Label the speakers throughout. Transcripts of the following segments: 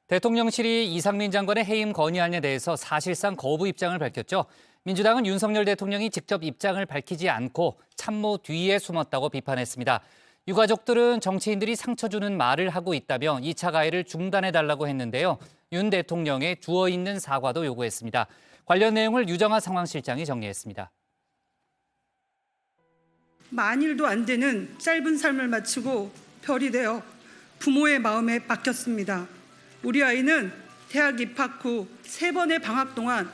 Speaker 1: 대통령실이 이상민 장관의 해임 건의안에 대해서 사실상 거부 입장을 밝혔죠. 민주당은 윤석열 대통령이 직접 입장을 밝히지 않고 참모 뒤에 숨었다고 비판했습니다. 유가족들은 정치인들이 상처 주는 말을 하고 있다며 2차 가해를 중단해달라고 했는데요. 윤 대통령의 주어있는 사과도 요구했습니다. 관련 내용을 유정아 상황실장이 정리했습니다.
Speaker 2: 만일도 안 되는 짧은 삶을 마치고 별이 되어 부모의 마음에 박혔습니다. 우리 아이는 대학 입학 후 3번의 방학 동안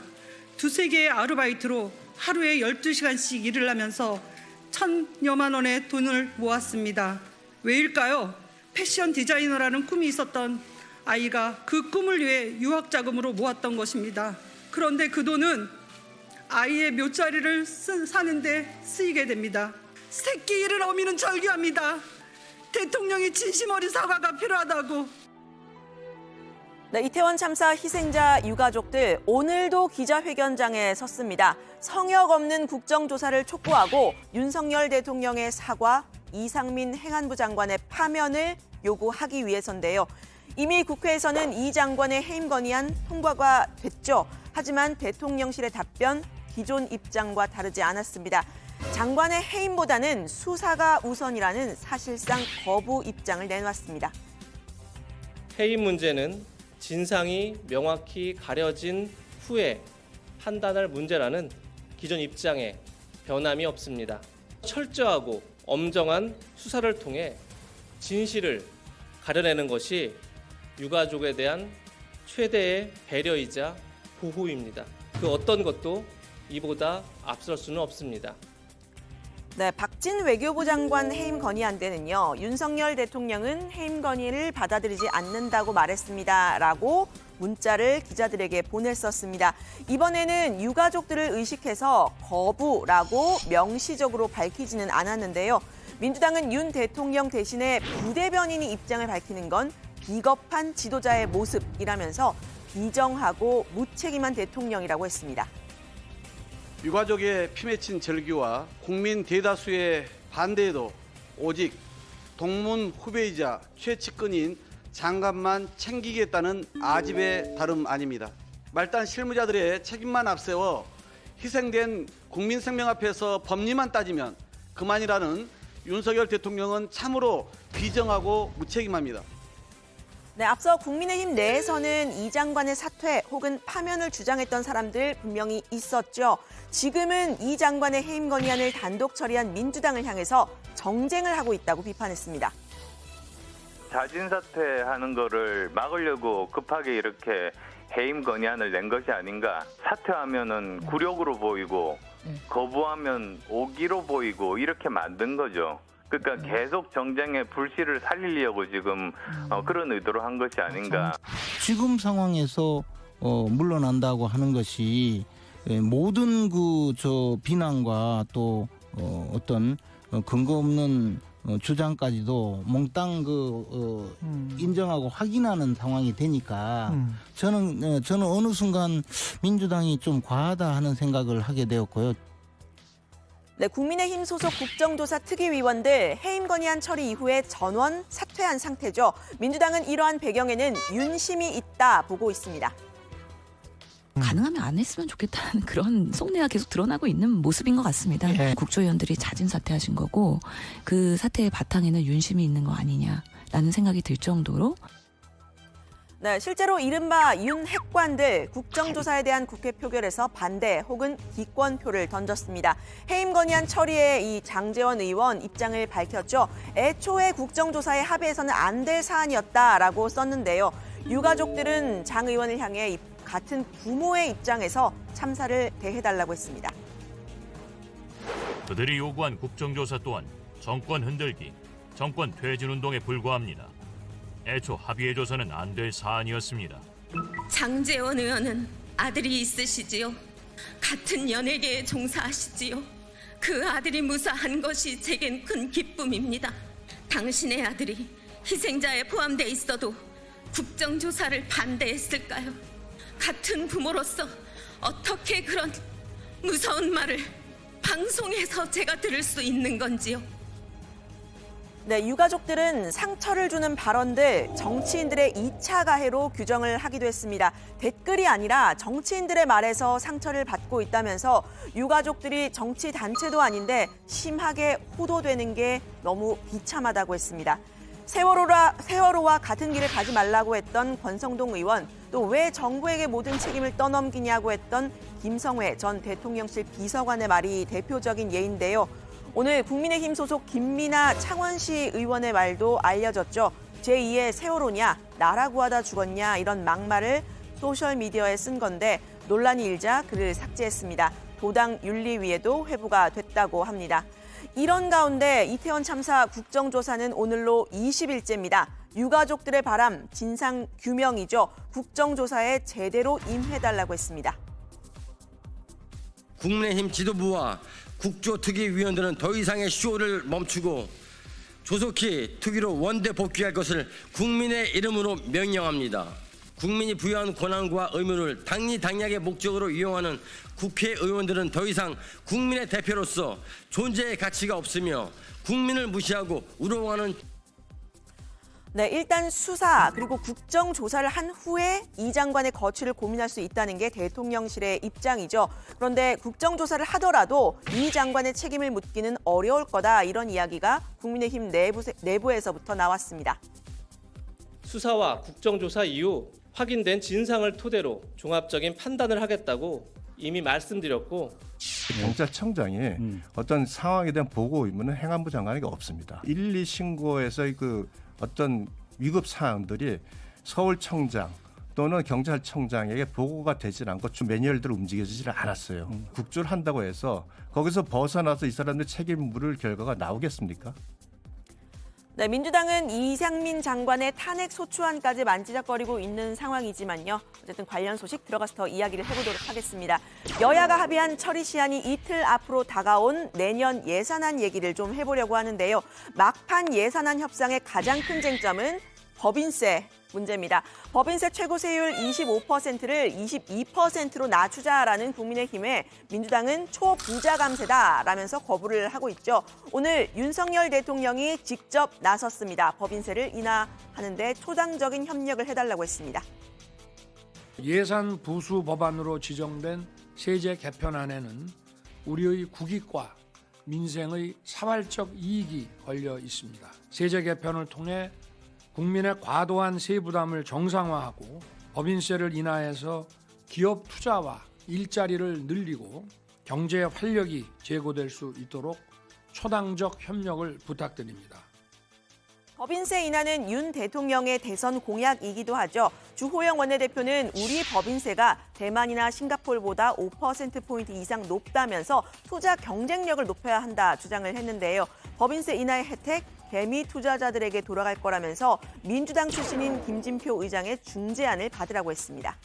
Speaker 2: 2-3개의 아르바이트로 하루에 12시간씩 일을 하면서 1,000여만 원의 돈을 모았습니다. 왜일까요? 패션 디자이너라는 꿈이 있었던 아이가 그 꿈을 위해 유학 자금으로 모았던 것입니다. 그런데 그 돈은 아이의 묘자리를 사는데 쓰이게 됩니다. 새끼 잃은 어미는 절규합니다. 대통령이 진심 어린 사과가 필요하다고.
Speaker 3: 네, 이태원 참사 희생자 유가족들 오늘도 기자회견장에 섰습니다. 성역 없는 국정조사를 촉구하고 윤석열 대통령의 사과, 이상민 행안부 장관의 파면을 요구하기 위해서인데요. 이미 국회에서는 이 장관의 해임 건의안 통과가 됐죠. 하지만 대통령실의 답변, 기존 입장과 다르지 않았습니다. 장관의 해임보다는 수사가 우선이라는 사실상 거부 입장을 내놨습니다.
Speaker 4: 해임 문제는 진상이 명확히 가려진 후에 판단할 문제라는 기존 입장에 변함이 없습니다. 철저하고 엄정한 수사를 통해 진실을 가려내는 것이 유가족에 대한 최대의 배려이자 보호입니다. 그 어떤 것도 이보다 앞설 수는 없습니다.
Speaker 3: 네, 박진 외교부 장관 해임 건의안대는요. 윤석열 대통령은 해임 건의를 받아들이지 않는다고 말했습니다라고 문자를 기자들에게 보냈었습니다. 이번에는 유가족들을 의식해서 거부라고 명시적으로 밝히지는 않았는데요. 민주당은 윤 대통령 대신에 부대변인이 입장을 밝히는 건 비겁한 지도자의 모습이라면서 비정하고 무책임한 대통령이라고 했습니다.
Speaker 5: 유가족의 피 맺힌 절규와 국민 대다수의 반대에도 오직 동문 후배이자 최측근인 장관만 챙기겠다는 아집의 다름 아닙니다. 말단 실무자들의 책임만 앞세워 희생된 국민 생명 앞에서 법리만 따지면 그만이라는 윤석열 대통령은 참으로 비정하고 무책임합니다.
Speaker 3: 네, 앞서 국민의힘 내에서는 이 장관의 사퇴 혹은 파면을 주장했던 사람들 분명히 있었죠. 지금은 이 장관의 해임 건의안을 단독 처리한 민주당을 향해서 정쟁을 하고 있다고 비판했습니다.
Speaker 6: 자진 사퇴하는 거를 막으려고 급하게 이렇게 해임 건의안을 낸 것이 아닌가. 사퇴하면은 굴욕으로 보이고 거부하면 오기로 보이고 이렇게 만든 거죠. 그러니까 계속 정쟁의 불씨를 살리려고 지금 그런 의도로 한 것이 아닌가.
Speaker 7: 지금 상황에서 물러난다고 하는 것이 모든 비난과 또 어떤 근거 없는 주장까지도 몽땅 인정하고 확인하는 상황이 되니까 저는 어느 순간 민주당이 좀 과하다 하는 생각을 하게 되었고요.
Speaker 3: 네, 국민의힘 소속 국정조사 특위위원들 해임 건의안 처리 이후에 전원 사퇴한 상태죠. 민주당은 이러한 배경에는 윤심이 있다 보고 있습니다.
Speaker 8: 가능하면 안 했으면 좋겠다는 그런 속내가 계속 드러나고 있는 모습인 것 같습니다. 네. 국조위원들이 자진 사퇴하신 거고 그 사퇴의 바탕에는 윤심이 있는 거 아니냐라는 생각이 들 정도로
Speaker 3: 네, 실제로 이른바 윤핵관들 국정조사에 대한 국회 표결에서 반대 혹은 기권표를 던졌습니다. 해임 건의안 처리에 이 장제원 의원 입장을 밝혔죠. 애초에 국정조사에 합의해서는 안 될 사안이었다라고 썼는데요. 유가족들은 장 의원을 향해 같은 부모의 입장에서 참사를 대해달라고 했습니다.
Speaker 9: 그들이 요구한 국정조사 또한 정권 흔들기, 정권 퇴진 운동에 불과합니다. 애초 합의해줘서는 안 될 사안이었습니다.
Speaker 10: 장제원 의원은 아들이 있으시지요. 같은 연예계에 종사하시지요. 그 아들이 무사한 것이 제겐 큰 기쁨입니다. 당신의 아들이 희생자에 포함돼 있어도 국정조사를 반대했을까요? 같은 부모로서 어떻게 그런 무서운 말을 방송에서 제가 들을 수 있는 건지요?
Speaker 3: 네, 유가족들은 상처를 주는 발언들 정치인들의 2차 가해로 규정을 하기도 했습니다. 댓글이 아니라 정치인들의 말에서 상처를 받고 있다면서 유가족들이 정치 단체도 아닌데 심하게 호도되는 게 너무 비참하다고 했습니다. 세월호와 같은 길을 가지 말라고 했던 권성동 의원, 또 왜 정부에게 모든 책임을 떠넘기냐고 했던 김성회 전 대통령실 비서관의 말이 대표적인 예인데요. 오늘 국민의힘 소속 김미나 창원시 의원의 말도 알려졌죠. 제2의 세월호냐, 나라 구하다 죽었냐 이런 막말을 소셜미디어에 쓴 건데 논란이 일자 그를 삭제했습니다. 도당 윤리위에도 회부가 됐다고 합니다. 이런 가운데 이태원 참사 국정조사는 오늘로 20일째입니다. 유가족들의 바람, 진상 규명이죠. 국정조사에 제대로 임해달라고 했습니다.
Speaker 11: 국민의힘 지도부와 국조특위위원들은 더 이상의 쇼를 멈추고 조속히 특위로 원대 복귀할 것을 국민의 이름으로 명령합니다. 국민이 부여한 권한과 의무를 당리당략의 목적으로 이용하는 국회의원들은 더 이상 국민의 대표로서 존재의 가치가 없으며 국민을 무시하고 우롱하는
Speaker 3: 네, 일단 수사 그리고 국정조사를 한 후에 이 장관의 거취를 고민할 수 있다는 게 대통령실의 입장이죠. 그런데 국정조사를 하더라도 이 장관의 책임을 묻기는 어려울 거다 이런 이야기가 국민의힘 내부에서부터 나왔습니다.
Speaker 4: 수사와 국정조사 이후 확인된 진상을 토대로 종합적인 판단을 하겠다고 이미 말씀드렸고
Speaker 12: 경찰청장이 어떤 상황에 대한 보고 의무는 행안부 장관에게 없습니다. 112 신고에서의 그 어떤 위급 사항들이 서울청장 또는 경찰청장에게 보고가 되질 않고 매뉴얼대로 움직여지질 않았어요. 국조를 한다고 해서 거기서 벗어나서 이 사람들 책임 물을 결과가 나오겠습니까?
Speaker 3: 네, 민주당은 이상민 장관의 탄핵 소추안까지 만지작거리고 있는 상황이지만요. 어쨌든 관련 소식 들어가서 더 이야기를 해보도록 하겠습니다. 여야가 합의한 처리 시한이 이틀 앞으로 다가온 내년 예산안 얘기를 좀 해보려고 하는데요. 막판 예산안 협상의 가장 큰 쟁점은 법인세 문제입니다. 법인세 최고 세율 25%를 22%로 낮추자라는 국민의힘에 민주당은 초부자 감세다라면서 거부를 하고 있죠. 오늘 윤석열 대통령이 직접 나섰습니다. 법인세를 인하하는 데 초당적인 협력을 해달라고 했습니다.
Speaker 13: 예산 부수 법안으로 지정된 세제 개편안에는 우리의 국익과 민생의 사활적 이익이 걸려 있습니다. 세제 개편을 통해 국민의 과도한 세부담을 정상화하고 법인세를 인하해서 기업 투자와 일자리를 늘리고 경제 활력이 제고될 수 있도록 초당적 협력을 부탁드립니다.
Speaker 3: 법인세 인하는 윤 대통령의 대선 공약이기도 하죠. 주호영 원내대표는 우리 법인세가 대만이나 싱가포르보다 5%포인트 이상 높다면서 투자 경쟁력을 높여야 한다 주장을 했는데요. 법인세 인하의 혜택, 개미 투자자들에게 돌아갈 거라면서 민주당 출신인 김진표 의장의 중재안을 받으라고 했습니다.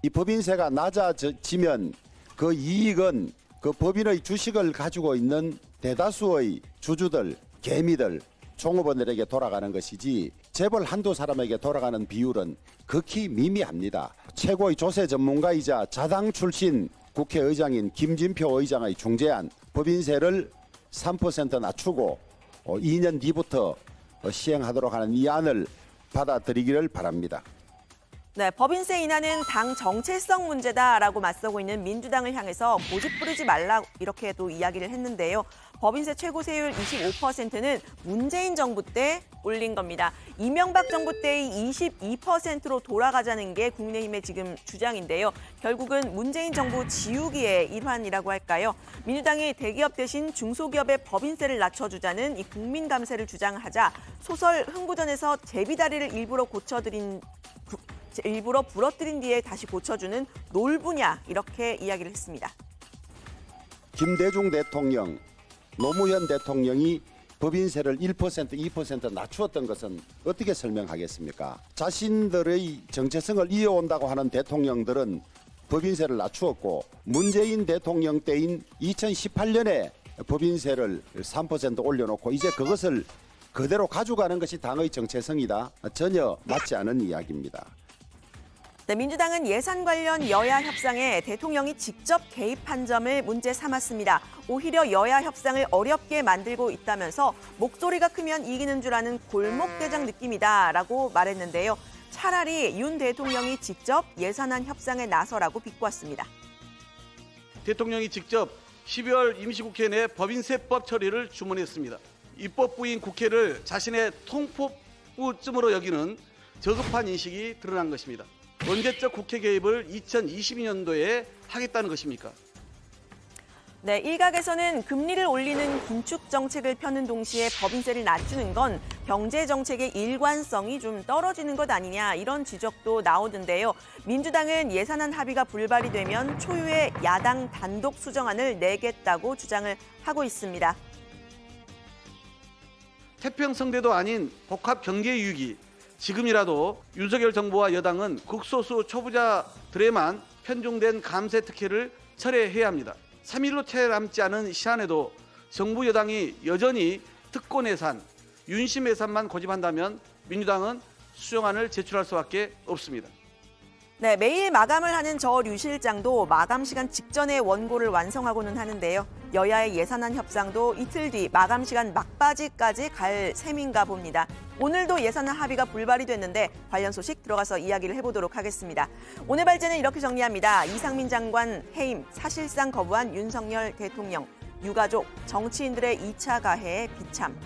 Speaker 14: 이 법인세가 낮아지면 그 이익은 그 법인의 주식을 가지고 있는 대다수의 주주들, 개미들, 종업원들에게 돌아가는 것이지 재벌 한두 사람에게 돌아가는 비율은 극히 미미합니다. 최고의 조세 전문가이자 자당 출신 국회의장인 김진표 의장의 중재안, 법인세를 3% 낮추고 2년 뒤부터 시행하도록 하는 이 안을 받아들이기를 바랍니다.
Speaker 3: 네, 법인세 인하는 당 정체성 문제다라고 맞서고 있는 민주당을 향해서 고집 부리지 말라 이렇게도 이야기를 했는데요. 법인세 최고 세율 25%는 문재인 정부 때 올린 겁니다. 이명박 정부 때의 22%로 돌아가자는 게 국민의힘의 지금 주장인데요. 결국은 문재인 정부 지우기의 일환이라고 할까요? 민주당이 대기업 대신 중소기업의 법인세를 낮춰주자는 이 국민 감세를 주장하자 소설 흥부전에서 제비다리를 일부러 부러뜨린 뒤에 다시 고쳐주는 놀부냐 이렇게 이야기를 했습니다.
Speaker 14: 김대중 대통령, 노무현 대통령이 법인세를 1%, 2% 낮추었던 것은 어떻게 설명하겠습니까? 자신들의 정체성을 이어온다고 하는 대통령들은 법인세를 낮추었고 문재인 대통령 때인 2018년에 법인세를 3% 올려놓고 이제 그것을 그대로 가져가는 것이 당의 정체성이다. 전혀 맞지 않은 이야기입니다.
Speaker 3: 네, 민주당은 예산 관련 여야 협상에 대통령이 직접 개입한 점을 문제 삼았습니다. 오히려 여야 협상을 어렵게 만들고 있다면서 목소리가 크면 이기는 줄 아는 골목대장 느낌이다라고 말했는데요. 차라리 윤 대통령이 직접 예산안 협상에 나서라고 비꼬았습니다.
Speaker 5: 대통령이 직접 12월 임시국회 내 법인세법 처리를 주문했습니다. 입법부인 국회를 자신의 통포부쯤으로 여기는 저급한 인식이 드러난 것입니다. 언제적 국회 개입을 2022년도에 하겠다는 것입니까?
Speaker 3: 네, 일각에서는 금리를 올리는 긴축 정책을 펴는 동시에 법인세를 낮추는 건 경제 정책의 일관성이 좀 떨어지는 것 아니냐 이런 지적도 나오던데요. 민주당은 예산안 합의가 불발이 되면 초유의 야당 단독 수정안을 내겠다고 주장을 하고 있습니다.
Speaker 5: 태평성대도 아닌 복합 경제위기, 지금이라도 윤석열 정부와 여당은 극소수 초부자들에만 편중된 감세 특혜를 철회해야 합니다. 3일로 채 남지 않은 시한에도 정부 여당이 여전히 특권 예산, 윤심 예산만 고집한다면 민주당은 수정안을 제출할 수밖에 없습니다.
Speaker 3: 네, 매일 마감을 하는 저 류 실장도 마감 시간 직전에 원고를 완성하고는 하는데요. 여야의 예산안 협상도 이틀 뒤 마감 시간 막바지까지 갈 셈인가 봅니다. 오늘도 예산안 합의가 불발이 됐는데 관련 소식 들어가서 이야기를 해보도록 하겠습니다. 오늘 발제는 이렇게 정리합니다. 이상민 장관 해임 사실상 거부한 윤석열 대통령, 유가족, 정치인들의 2차 가해에 비참.